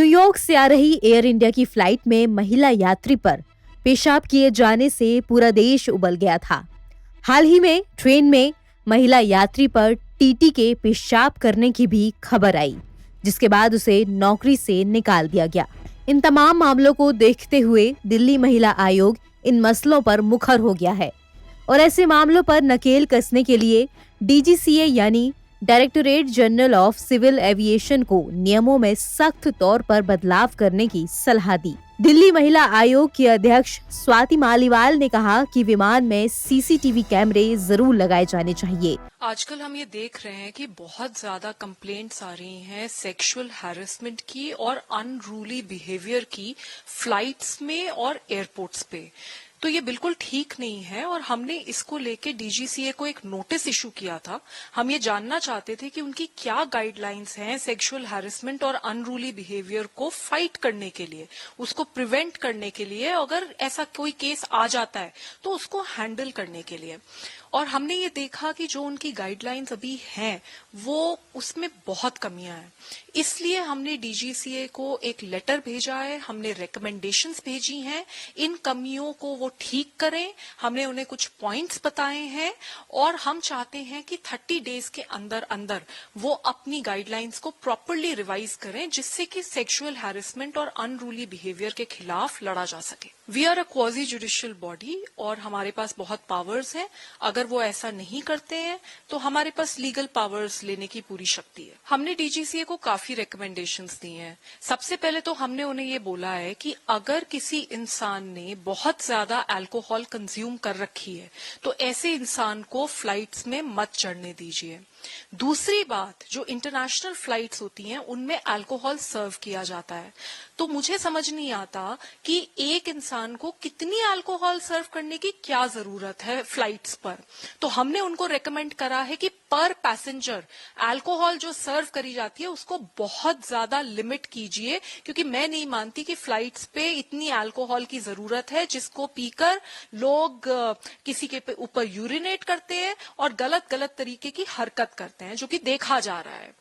New York से आ रही air India की फ्लाइट में महिला यात्री पर पेशाब किए जाने से पूरा देश उबल गया था। हाल ही में ट्रेन में महिला यात्री पर टीटी के पेशाब करने की भी खबर आई, जिसके बाद उसे नौकरी से निकाल दिया गया। इन तमाम मामलों को देखते हुए दिल्ली महिला आयोग इन मसलों पर मुखर हो गया है और ऐसे मामलों पर नकेल कसने के लिए डीजीसीए यानी directorate general of civil aviation को नियमों में सख्त तौर पर बदलाव करने की सलाह दी। दिल्ली महिला आयोग की अध्यक्ष स्वाति मालीवाल ने कहा कि विमान में सीसीटीवी कैमरे जरूर लगाए जाने चाहिए। आजकल हम ये देख रहे हैं कि बहुत ज्यादा कंप्लेंट्स आ रही हैं सेक्सुअल हैरेसमेंट की और अनरूली बिहेवियर की फ्लाइट्स में और एयरपोर्ट्स पे। तो ये बिल्कुल ठीक नहीं है और हमने इसको लेके डीजीसीए को एक नोटिस इशू किया था। हम ये जानना चाहते थे कि उनकी क्या गाइडलाइंस हैं सेक्सुअल हैरेसमेंट और अनरूली बिहेवियर को फाइट करने के लिए, उसको प्रिवेंट करने के लिए, अगर ऐसा कोई केस आ जाता है तो उसको हैंडल करने के लिए। और हमने ये देखा कि जो उनकी गाइडलाइंस अभी हैं वो उसमें बहुत कमियां हैं। इसलिए हमने डीजीसीए को एक लेटर भेजा है, हमने रिकमेंडेशंस भेजी हैं, इन कमियों को वो ठीक करें। हमने उन्हें कुछ पॉइंट्स बताए हैं और हम चाहते हैं कि 30 डेज के अंदर अंदर वो अपनी गाइडलाइंस को प्रॉपरली रिवाइज करें, जिससे कि सेक्सुअल हैरेसमेंट और अनरूली बिहेवियर के खिलाफ लड़ा जा सके। We are a quasi judicial body और हमारे पास बहुत पावर्स हैं। अगर वो ऐसा नहीं करते हैं तो हमारे पास लीगल पावर्स लेने की पूरी शक्ति है। हमने डीजीसीए को काफी रिकमेंडेशंस दी हैं। सबसे पहले तो हमने उन्हें ये बोला है कि अगर किसी इंसान ने बहुत ज्यादा अल्कोहल कंज्यूम कर रखी है तो ऐसे इंसान को फ्लाइट्स में मत चढ़ने दीजिए। दूसरी बात, जो इंटरनेशनल फ्लाइट्स होती हैं उनमें अल्कोहल सर्व किया जाता है, तो मुझे समझ नहीं आता कि एक इंसान को कितनी अल्कोहल सर्व करने की क्या जरूरत है फ्लाइट्स पर। तो हमने उनको रेकमेंड करा है कि पर पैसेंजर अल्कोहल जो सर्व करी जाती है उसको बहुत ज्यादा लिमिट कीजिए, क्योंकि मैं नहीं मानती कि फ्लाइट्स पे इतनी अल्कोहल की जरूरत है जिसको पीकर लोग किसी के ऊपर यूरिनेट करते हैं और गलत गलत तरीके की हरकत करते हैं, जो कि देखा जा रहा है।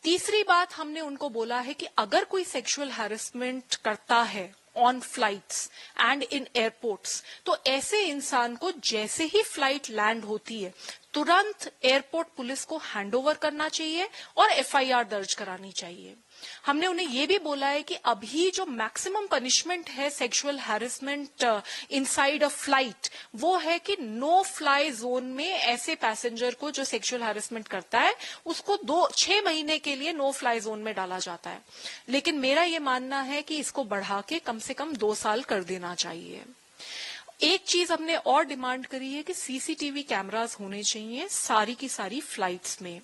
तीसरी बात, हमने उनको बोला है कि अगर कोई सेक्सुअल हैरेसमेंट करता है on flights and in airports तो ऐसे इंसान को जैसे ही फ्लाइट लैंड होती है तुरंत एयरपोर्ट पुलिस को हैंडओवर करना चाहिए और एफआईआर दर्ज करानी चाहिए। हमने उन्हें यह भी बोला है कि अभी जो मैक्सिमम पनिशमेंट है sexual harassment inside a flight वो है कि नो फ्लाई जोन में ऐसे पैसेंजर को जो सेक्सुअल हैरेसमेंट करता है उसको 6 महीने के लिए नो फ्लाई जोन में डाला जाता है। लेकिन मेरा ये मानना है कि इसको बढ़ा के कम से कम 2 साल कर देना चाहिए। एक चीज हमने और डिमांड करी है कि सीसीटीवी कैमरास होने चाहिए सारी की सारी फ्लाइट्स में।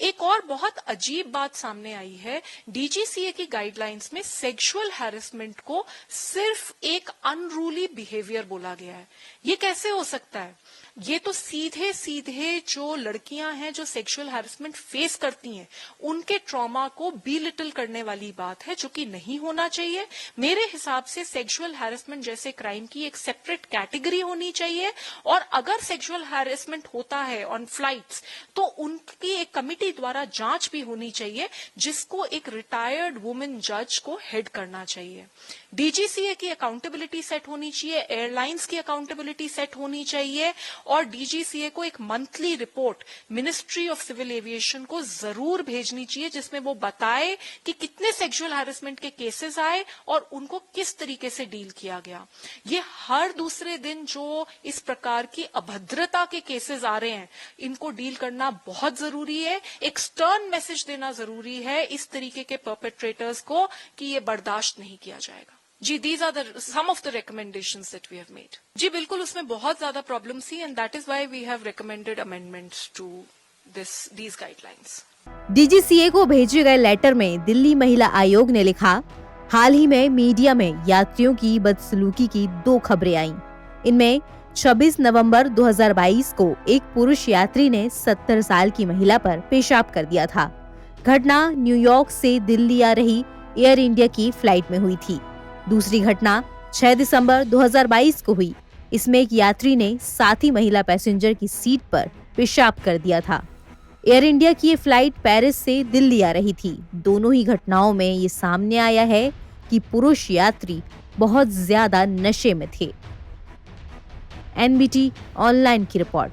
एक और बहुत अजीब बात सामने आई है, डीजीसीए की गाइडलाइंस में सेक्सुअल हैरेसमेंट को सिर्फ एक अनरूली बिहेवियर बोला गया है। ये कैसे हो सकता है? ये तो सीधे सीधे जो लड़कियां हैं जो सेक्सुअल हैरेसमेंट फेस करती हैं उनके ट्रॉमा को बिलिटल करने वाली बात है, जो कि नहीं होना चाहिए। मेरे हिसाब से सेक्सुअल हैरेसमेंट जैसे क्राइम की एक सेपरेट कैटेगरी होनी चाहिए और अगर सेक्सुअल हैरेसमेंट होता है ऑन फ्लाइट्स तो उनकी एक कमिटी द्वारा जांच भी होनी चाहिए, जिसको एक रिटायर्ड वुमेन जज को हेड करना चाहिए। डीजीसीए की अकाउंटेबिलिटी सेट होनी चाहिए, एयरलाइंस की अकाउंटेबिलिटी सेट होनी चाहिए और डीजीसीए को एक monthly report ministry of civil aviation को जरूर भेजनी चाहिए, जिसमें वो बताए कि कितने सेक्सुअल हैरेसमेंट के केसेस आए और उनको किस तरीके से डील किया गया। ये हर दूसरे दिन जो इस प्रकार की अभद्रता के केसेस आ रहे हैं इनको डील करना बहुत जरूरी है। एक स्टर्न मैसेज देना जरूरी है इस तरीके के परपेट्रेटर्स को कि ये बर्दाश्त नहीं किया जाएगा। जी, these are some of the recommendations that we have made. जी बिल्कुल, उसमें बहुत ज्यादा प्रॉब्लम्स थी and that is why we have recommended amendments to these guidelines. DGCA को भेजे गए लेटर में दिल्ली महिला आयोग ने लिखा, हाल ही में मीडिया में यात्रियों की बदसलूकी की 2 खबरें आईं। इनमें 26 नवंबर 2022 को एक पुरुष यात्री ने 70 साल की महिला पर पेशाब कर दिया था। घटना न्यूयॉर्क से दिल्ली आ रही एयर इंडिया की फ्लाइट में हुई थी। दूसरी घटना 6 दिसंबर 2022 को हुई। इसमें एक यात्री ने साथी महिला पैसेंजर की सीट पर पेशाब कर दिया था। एयर इंडिया की ये फ्लाइट पेरिस से दिल्ली आ रही थी। दोनों ही घटनाओं में ये सामने आया है कि पुरुष यात्री बहुत ज्यादा नशे में थे। एनबीटी ऑनलाइन की रिपोर्ट।